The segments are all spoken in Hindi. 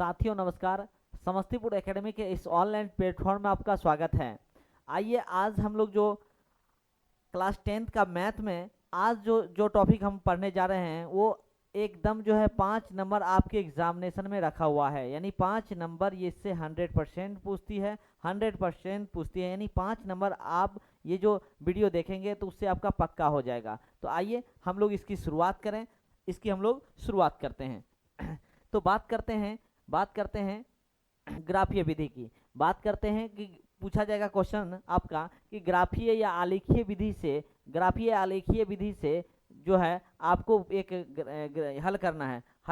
साथियों नमस्कार। समस्तीपुर एकेडमी के इस ऑनलाइन प्लेटफॉर्म में आपका स्वागत है। आइए आज हम लोग जो क्लास 10th का मैथ में आज जो टॉपिक हम पढ़ने जा रहे हैं वो एकदम जो है 5 नंबर आपके एग्जामिनेशन में रखा हुआ है। यानी 5 नंबर ये इससे 100% पूछती है, 100% पूछती है। यानी 5 नंबर आप ये जो वीडियो देखेंगे तो उससे आपका पक्का हो जाएगा। तो आइए हम लोग इसकी शुरुआत करें। इसकी हम लोग शुरुआत करते हैं। तो बात करते हैं ग्राफीय विधि की। बात करते हैं कि पूछा जाएगा क्वेश्चन आपका कि ग्राफीय या आलेखीय विधि से जो है आपको एक हल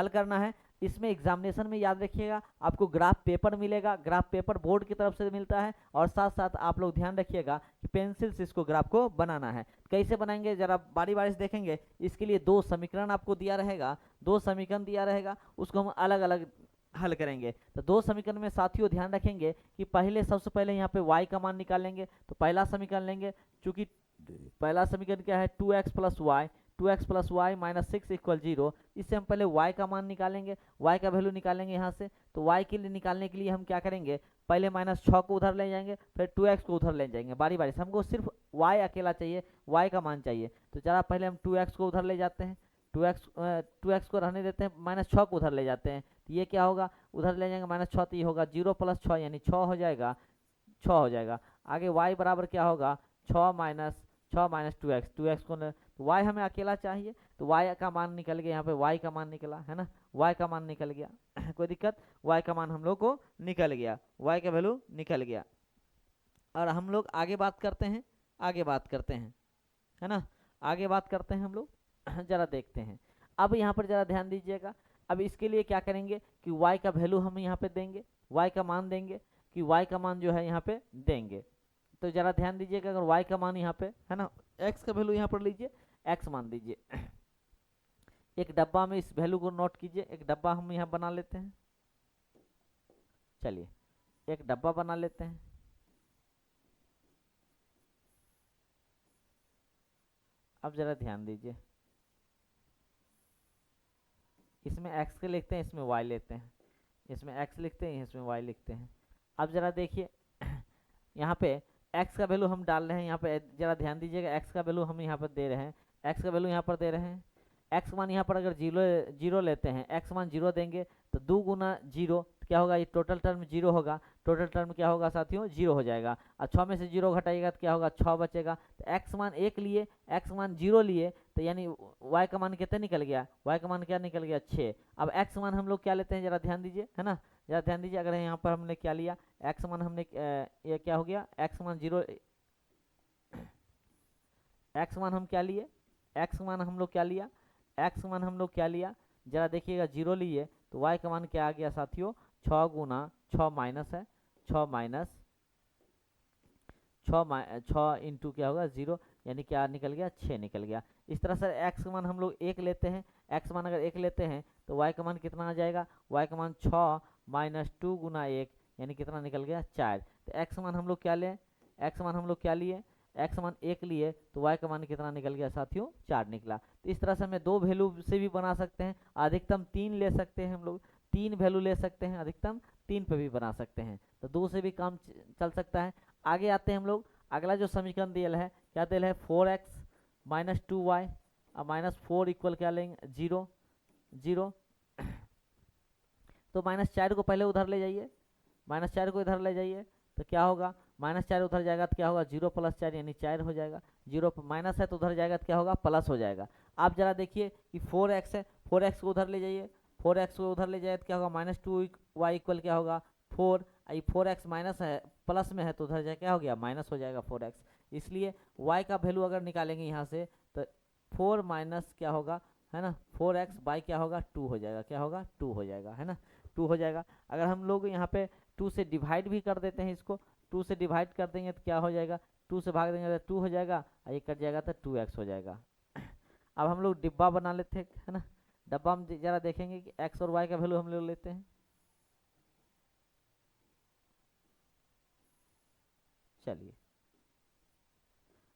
करना है। इसमें एग्जामिनेशन में याद रखिएगा आपको ग्राफ पेपर मिलेगा। ग्राफ पेपर बोर्ड की तरफ से मिलता है और साथ साथ आप लोग ध्यान रखिएगा कि पेंसिल से इसको ग्राफ को बनाना है। कैसे बनाएंगे जरा बारी बारी से देखेंगे। इसके लिए 2 समीकरण आपको दिया रहेगा, उसको हम अलग अलग हल करेंगे। तो 2 समीकरण में साथियों ध्यान रखेंगे कि सबसे पहले यहाँ पे y का मान निकालेंगे। तो पहला समीकरण लेंगे, चूंकि पहला समीकरण क्या है 2x plus Y minus 6 equal 0। इससे हम पहले y का मान निकालेंगे, y का वैल्यू निकालेंगे यहाँ से। तो y के लिए निकालने के लिए हम क्या करेंगे, पहले -6 को उधर ले जाएंगे, फिर 2x को उधर ले जाएंगे बारी बारी से। हमको सिर्फ y अकेला चाहिए, y का मान चाहिए। तो जरा पहले हम 2x को उधर ले जाते हैं, 2x को रहने देते हैं, -6 को उधर ले जाते हैं। तो ये क्या होगा, उधर ले जाएंगे -6, तो ये होगा 0 + 6 यानी 6 हो जाएगा, 6 हो जाएगा। आगे y बराबर क्या होगा 6 माइनस 2x को तो y हमें अकेला चाहिए, तो y का मान निकल गया। यहाँ पे y का मान निकला है ना, y का मान निकल गया। कोई दिक्कत, y का मान हम लोग को निकल गया, y का वैल्यू निकल गया। और हम लोग आगे बात करते हैं है ना, आगे बात करते हैं हम लोग। जरा देखते हैं अब यहाँ पर जरा ध्यान दीजिएगा। अब इसके लिए क्या करेंगे कि y का वैल्यू हम यहाँ पे देंगे, y का मान देंगे, कि y का मान जो है यहाँ पे देंगे। तो जरा ध्यान दीजिएगा, अगर y का मान यहाँ पे है ना, x का वैल्यू यहाँ पर लीजिए, x मान दीजिए। एक डब्बा में इस वैल्यू को नोट कीजिए, एक डब्बा हम यहाँ बना लेते हैं। चलिए एक डब्बा बना लेते हैं। अब जरा ध्यान दीजिए, इसमें x के लिखते हैं, इसमें y लेते हैं, इसमें x लिखते हैं, इसमें y लिखते हैं। अब जरा देखिए यहाँ पे x का वैल्यू हम डाल रहे हैं, यहाँ पे जरा ध्यान दीजिएगा, x का वैल्यू हम यहाँ पर दे रहे हैं, x का वैल्यू यहाँ पर दे रहे हैं। x मान यहाँ पर अगर जीरो लेते हैं, x मान 0 देंगे तो 2 गुना 0 क्या होगा, ये टोटल टर्म 0 होगा। टोटल टर्म क्या होगा साथियों, 0 हो जाएगा। और 6 में से 0 घटाइएगा तो क्या होगा, 6 बचेगा। तो x मान 1 लिए, x मान 0 लिए, तो यानी y का मान कितना निकल गया, y का मान क्या निकल गया 6। अब x मान हम लोग क्या लेते हैं, जरा ध्यान दीजिए है ना, जरा ध्यान दीजिए। अगर यहाँ पर हमने क्या लिया, x मान हमने ये क्या हो गया, x मान 0, x मान हम क्या लिए, x मान हम लोग क्या लिया, x मान हम लोग क्या लिया, जरा देखिएगा 0 लिए, तो y का मान क्या आ गया साथियों, 6 गुना 6 माइनस है, 6 माइनस 6 इंटू क्या होगा 0, यानी क्या निकल गया 6 निकल गया। इस तरह से x का मान हम लोग 1 लेते हैं, x मान अगर 1 लेते हैं तो y का मान कितना आ जाएगा, y का मान 6 माइनस 2 गुना 1 यानी कितना निकल गया 4। तो x मान हम लोग क्या लें, x मान हम लोग क्या लिए, x मान 1 लिए, तो y का मान कितना निकल गया साथियों 4 निकला। तो इस तरह से हमें 2 वैल्यू से भी बना सकते हैं, अधिकतम 3 ले सकते हैं हम लोग, 3 वैल्यू ले सकते हैं, अधिकतम 3 पे भी बना सकते हैं। तो 2 से भी काम चल सकता है। आगे आते हैं हम लोग, अगला जो समीकरण दिया है क्या दिया है, 4x माइनस 2y और -4 इक्वल क्या लेंगे 0 0। तो -4 को पहले उधर ले जाइए, -4 को इधर ले जाइए, तो क्या होगा, -4 उधर जाएगा तो क्या होगा 0 + 4 यानी 4 हो जाएगा। 0 माइनस है तो उधर जाएगा तो क्या होगा प्लस हो जाएगा। आप जरा देखिए कि 4x है, 4x को उधर ले जाइए, 4x को उधर ले जाए तो क्या होगा -2y इक्वल क्या होगा 4। 4x माइनस है प्लस में है तो उधर जाए क्या हो गया माइनस हो जाएगा 4x। इसलिए y का वैल्यू अगर निकालेंगे यहाँ से तो 4 माइनस क्या होगा है ना 4x बाई क्या होगा 2 हो जाएगा, क्या होगा 2 हो जाएगा है ना, 2 हो जाएगा। अगर हम लोग यहाँ पे 2 से डिवाइड भी कर देते हैं, इसको 2 से डिवाइड कर देंगे तो क्या हो जाएगा, 2 से भाग देंगे तो 2 हो जाएगा, और ये कट जाएगा तो 2x हो जाएगा। अब हम लोग डिब्बा बना लेते हैं है ना, डब्बा में जरा देखेंगे कि x और y का वैल्यू हम लोग लेते हैं। चलिए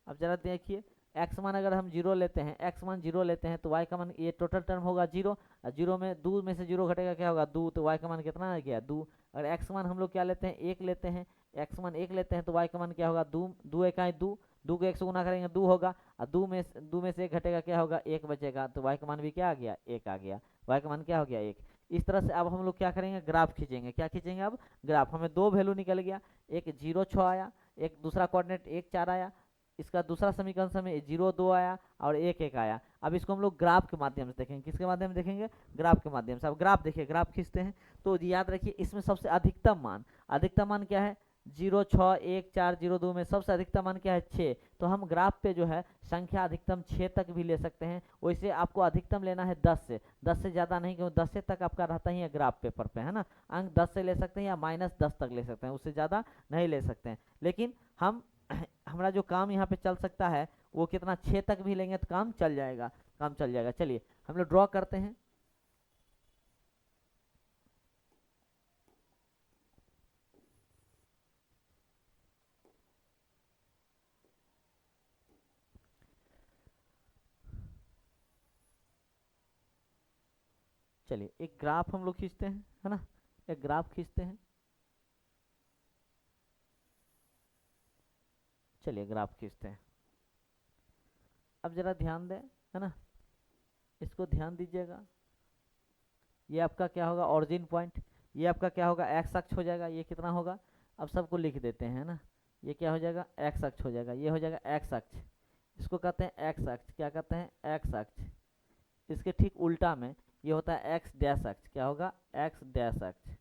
अब जरा देखिए, एक्स मान अगर हम जीरो लेते हैं, एक्स मान जीरो लेते हैं तो वाई का मान, ये टोटल टर्म होगा जीरो, और जीरो में दो में से जीरो घटेगा क्या होगा, दो, तो वाई का मान कितना आ गया, दो। अगर एक्स मान हम लोग क्या लेते हैं, एक लेते हैं, एक्स मान एक लेते हैं तो वाई का मान क्या होगा, दो, दो एक आए दो, दो को एक से गुना करेंगे दो होगा, और दो में से एक घटेगा क्या होगा, एक बचेगा, तो वाई का मान भी क्या आ गया, एक आ गया, वाई का मान क्या हो गया, एक। इस तरह से अब हम लोग क्या करेंगे, ग्राफ खींचेंगे, क्या खींचेंगे अब, ग्राफ। हमें दो वैल्यू निकल गया, एक 0 6 आया, एक दूसरा कोऑर्डिनेट 1 4 आया, इसका दूसरा समीकरण से हमें 0 2 आया और 1 1 आया। अब इसको हम लोग ग्राफ के माध्यम से देखेंगे, किसके माध्यम से देखेंगे, ग्राफ के माध्यम से। अब ग्राफ देखिए, ग्राफ खींचते हैं तो याद रखिए इसमें सबसे अधिकतम मान क्या है, 0 6 1 4 0 2 में सबसे अधिकतम मान क्या है, 6। तो हम ग्राफ पे जो है संख्या अधिकतम 6 तक भी ले सकते हैं। वैसे आपको अधिकतम लेना है 10 से ज़्यादा नहीं, क्योंकि 10 से तक आपका रहता ही है ग्राफ पेपर पे, है ना। अंक 10 से ले सकते हैं या -10 तक ले सकते हैं, उससे ज़्यादा नहीं ले सकते हैं। लेकिन हम हमारा जो काम यहाँ पे चल सकता है वो कितना, 6 तक भी लेंगे तो काम चल जाएगा, काम चल जाएगा। चलिए हम लोग ड्रॉ करते हैं। चलिए एक ग्राफ हम लोग खींचते हैं, है ना, एक ग्राफ खींचते हैं। चलिए ग्राफ खींचते हैं। अब जरा ध्यान दें, है ना, इसको ध्यान दीजिएगा। ये आपका क्या होगा, ऑरिजिन पॉइंट, ये आपका क्या होगा, एक्स अक्ष हो जाएगा। ये कितना होगा, अब सबको लिख देते हैं, है ना। ये क्या हो जाएगा, एक्स अक्ष हो जाएगा, ये हो जाएगा एक्स अक्ष। इसको कहते हैं एक्स अक्ष, क्या कहते हैं, एक्स अक्ष। इसके ठीक उल्टा में ये होता है एक्स डैश अक्ष, क्या होगा, एक्स डैश अक्ष।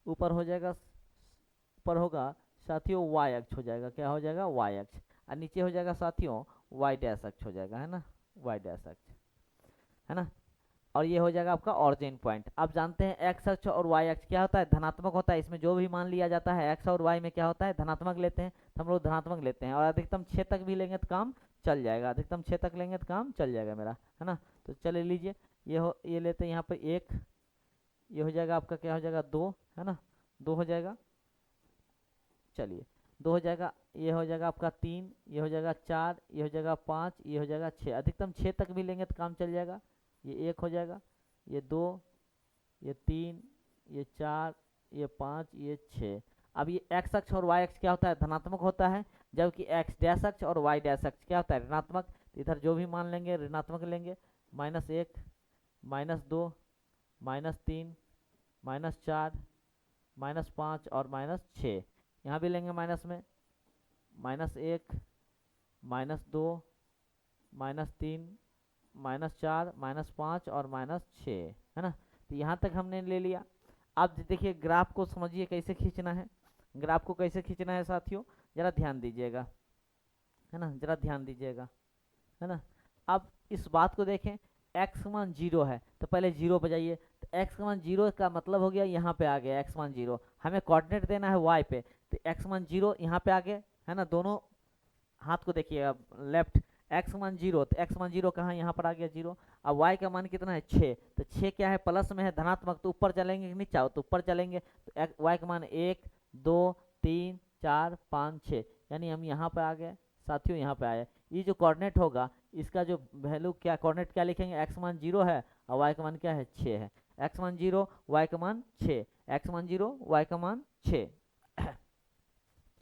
ऊपर हो जाएगा, ऊपर होगा साथियों वाई अक्ष हो जाएगा, क्या हो जाएगा, वाई अक्ष। और नीचे हो जाएगा साथियों वाई डैश अक्ष हो जाएगा, है ना, वाई डैश अक्ष, है ना। और ये हो जाएगा आपका ऑरिजिन पॉइंट। आप जानते हैं एक्स अक्ष और वाई अक्ष क्या होता है, धनात्मक होता है। इसमें जो भी मान लिया जाता है एक्स और वाई में क्या होता है, धनात्मक लेते हैं, तो हम लोग धनात्मक लेते हैं। और अधिकतम 6 तक भी लेंगे तो काम चल जाएगा, अधिकतम 6 तक लेंगे तो काम चल जाएगा मेरा, है ना। तो चले लीजिए, ये लेते हैं यहाँ पर 1, ये हो जाएगा आपका क्या हो जाएगा, 2, है ना, 2 हो जाएगा। चलिए 2 हो जाएगा, ये हो जाएगा आपका 3, ये हो जाएगा 4, ये हो जाएगा 5, ये हो जाएगा 6। अधिकतम 6 तक भी लेंगे तो काम चल जाएगा। ये 1 हो जाएगा, ये 2, ये 3, ये 4, ये 5, ये 6। अब ये एक्स अक्ष और वाई अक्ष क्या होता है, धनात्मक होता है, जबकि एक्स डैश अक्ष और वाई डैश अक्ष क्या होता है, ऋणात्मक। तो इधर जो भी मान लेंगे ऋणात्मक लेंगे, -1, -2, -3, -4, -5 और -6। यहाँ भी लेंगे माइनस में, -1, -2, -3, -4, -5 और -6, है ना। तो यहाँ तक हमने ले लिया। अब देखिए ग्राफ को समझिए कैसे खींचना है, ग्राफ को कैसे खींचना है साथियों, जरा ध्यान दीजिएगा, है ना, जरा ध्यान दीजिएगा, है ना। अब इस बात को देखें, एक्स मान 0 है तो पहले 0 बजाइए। तो एक्स मान 0 का मतलब हो गया यहाँ पे आ गया एक्स मान 0। हमें कोऑर्डिनेट देना है वाई पे, तो एक्स मान 0 यहाँ पे आ गए, है ना। दोनों हाथ को देखिए, अब लेफ्ट एक्स मान 0, तो एक्स मान 0 कहाँ, यहाँ पर आ गया 0। अब वाई का मान कितना है, 6, तो 6 क्या है, प्लस में है, धनात्मक, तो ऊपर चलेंगे कि नीचे आओ, तो ऊपर चलेंगे। तो वाई का मान 1 2 3 4 5 6, यानी हम यहाँ पे आ गए साथियों, यहाँ पे आए। ये जो कोऑर्डिनेट होगा इसका जो वैल्यू क्या, कोऑर्डिनेट क्या लिखेंगे, एक्स मान 0 है और वाई का मान क्या है, 6 है। एक्स मान 0 वाई का मान 6, एक्स मान 0 वाई का मान 6।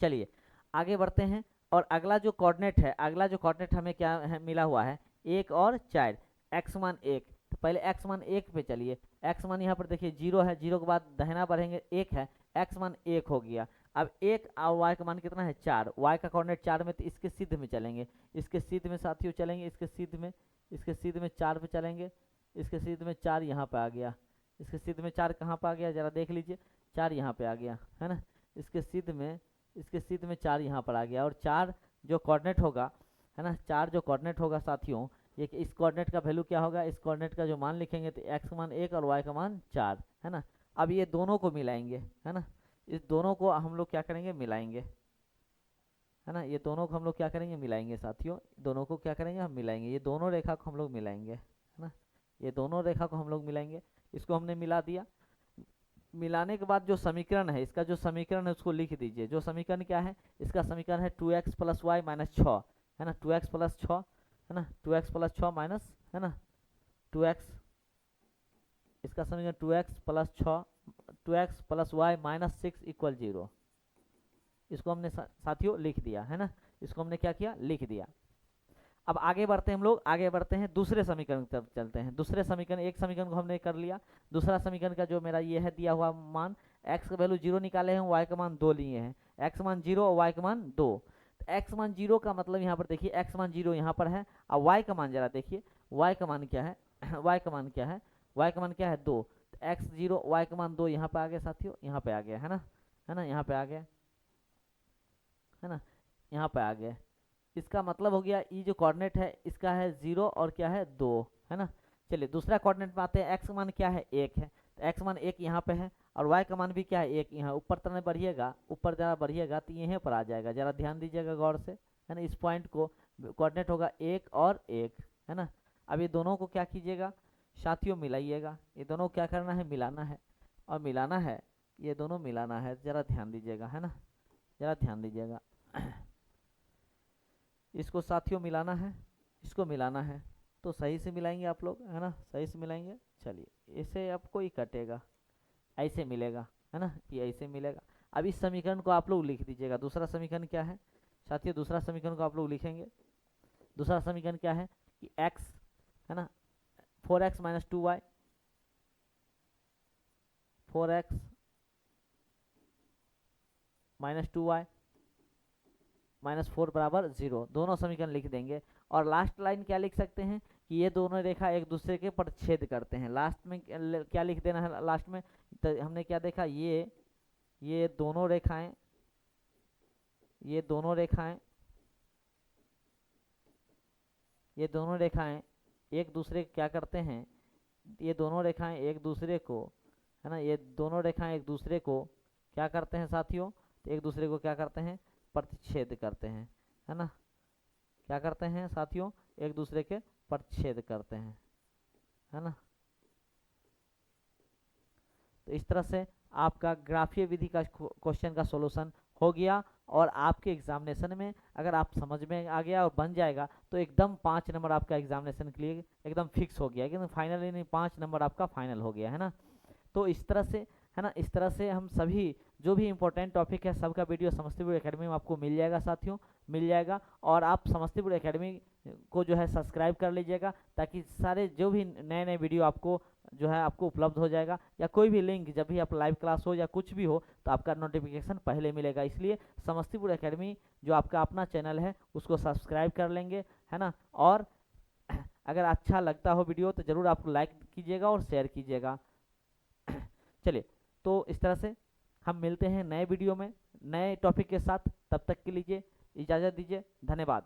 चलिए आगे बढ़ते हैं। और अगला जो कोऑर्डिनेट है, अगला जो कोऑर्डिनेट हमें क्या है, मिला हुआ है 1 और 4, एक्स मान 1। तो पहले एक्स मान 1 पे चलिए, एक्स मान यहाँ पर देखिए 0 है, 0 के बाद दाहिना बढ़ेंगे 1 है, एक्स मान 1 हो गया। अब 1 और वाई का मान कितना है, 4, वाई का कोऑर्डिनेट 4 में, तो इसके सिद्ध में चलेंगे, इसके सिद्ध में साथियों चलेंगे, इसके सिद्ध में 4 पे चलेंगे, इसके सिद्ध में 4 यहाँ पे आ गया, इसके सिद्ध में 4 कहाँ पे आ गया, जरा देख लीजिए, 4 यहाँ पे आ गया, है ना। इसके सिद्ध में 4 यहाँ पर आ गया। और 4 जो कोऑर्डिनेट होगा, है ना, 4 जो कोऑर्डिनेट होगा साथियों, ये इस कोऑर्डिनेट का वैल्यू क्या होगा, इस कोऑर्डिनेट का जो मान लिखेंगे तो एक्स मान 1 और वाई का मान 4, है ना। अब ये दोनों को मिलाएंगे, है ना, इस दोनों को हम लोग क्या करेंगे, मिलाएंगे, है ना। ये दोनों को हम लोग क्या करेंगे, मिलाएंगे साथियों, दोनों को क्या करेंगे, हम मिलाएंगे, ये दोनों रेखा को हम लोग मिलाएंगे, है ना, ये दोनों रेखा को हम लोग मिलाएंगे। इसको हमने मिला दिया। मिलाने के बाद जो समीकरण है, इसका जो समीकरण है उसको लिख दीजिए। जो समीकरण क्या है, इसका समीकरण है 2x + y - 6, है ना, 2x प्लस 6 है ना, 2x प्लस 6 माइनस है ना 2x, इसका समीकरण 2x plus 6 2x plus Y minus 6 equal 0। इसको हमने साथियों लिख दिया है ना, इसको हमने क्या किया, लिख दिया। अब आगे बढ़ते हैं, हम लोग आगे बढ़ते हैं, दूसरे समीकरण की तरफ चलते हैं। दूसरे समीकरण, एक समीकरण को हमने कर लिया, दूसरा समीकरण का जो मेरा ये है दिया हुआ मान, x का वैल्यू 0 निकाले हैं, y का मान 2 लिए हैं, x मान 0 और y का मान 2। तो x मान 0 का मतलब यहाँ पर देखिए x मान 0 यहाँ पर है, और y का मान जरा देखिए, y का मान क्या है y का मान क्या है, y का मान क्या है 2। तो x 0 y का मान 2 यहाँ पे आ गया साथियों, यहाँ पे आ गया है ना, यहाँ पे आ गया है ना, यहाँ पे आ गया। इसका मतलब हो गया ये जो कोऑर्डिनेट है इसका है 0 और क्या है 2 है ना। चलिए दूसरा कोऑर्डिनेट में आते हैं, x मान क्या है 1 है, तो x मान 1 यहाँ पे है, और y का मान भी क्या है 1 यहाँ। ऊपर तरह बढ़िएगा, ऊपर जरा बढ़िएगा तो यहीं पर आ जाएगा, जरा ध्यान दीजिएगा गौर से है ना। इस पॉइंट को कोऑर्डिनेट होगा 1 और 1 है ना। अब ये दोनों को क्या कीजिएगा साथियों, मिलाइएगा। ये दोनों क्या करना है, मिलाना है, और मिलाना है, ये दोनों मिलाना है, जरा ध्यान दीजिएगा है ना, जरा ध्यान दीजिएगा। इसको साथियों मिलाना है, इसको मिलाना है, तो सही से मिलाएंगे आप लोग है ना, सही से मिलाएंगे। चलिए ऐसे आपको ही कटेगा, ऐसे मिलेगा है ना, ये ऐसे मिलेगा। अब इस समीकरण को आप लोग लिख दीजिएगा। दूसरा समीकरण क्या है साथियों, दूसरा समीकरण को आप लोग लिखेंगे। दूसरा समीकरण क्या है कि x है ना 4x minus 2y, 4x minus 2y minus 4 बराबर 0, दोनों समीकरण लिख देंगे। और लास्ट लाइन क्या लिख सकते हैं कि ये दोनों रेखा एक दूसरे के प्रतिच्छेद करते हैं। लास्ट में क्या लिख देना है लास्ट में, तो हमने क्या देखा, ये दोनों रेखाएं, ये दोनों रेखाएं, ये दोनों रेखाएं एक दूसरे क्या करते हैं, ये दोनों रेखाएं एक दूसरे को है ना, ये दोनों रेखाएं एक दूसरे को क्या करते हैं साथियों, तो एक दूसरे को क्या करते हैं, प्रतिच्छेद करते हैं है ना। क्या करते हैं साथियों, एक दूसरे के प्रतिच्छेद करते हैं है ना। तो इस तरह से आपका ग्राफीय विधि का क्वेश्चन का सॉल्यूशन हो गया, और आपके एग्जामिनेशन में अगर आप समझ में आ गया और बन जाएगा तो एकदम 5 नंबर आपका एग्जामिनेशन के लिए एकदम फिक्स हो गया, एकदम फाइनली नहीं, 5 नंबर आपका फाइनल हो गया है ना। तो इस तरह से है ना, इस तरह से हम सभी जो भी इंपॉर्टेंट टॉपिक है सबका वीडियो समस्तीपुर एकेडमी में आपको मिल जाएगा साथियों, मिल जाएगा। और आप समस्तीपुर एकेडमी को जो है सब्सक्राइब कर लीजिएगा, ताकि सारे जो भी नए नए वीडियो आपको जो है आपको उपलब्ध हो जाएगा, या कोई भी लिंक जब भी आप लाइव क्लास हो या कुछ भी हो तो आपका नोटिफिकेशन पहले मिलेगा। इसलिए समस्तीपुर एकेडमी जो आपका अपना चैनल है उसको सब्सक्राइब कर लेंगे है ना। और अगर अच्छा लगता हो वीडियो तो ज़रूर आप लाइक कीजिएगा और शेयर कीजिएगा। चलिए तो इस तरह से हम मिलते हैं नए वीडियो में नए टॉपिक के साथ, तब तक के लिए इजाज़त दीजिए, धन्यवाद।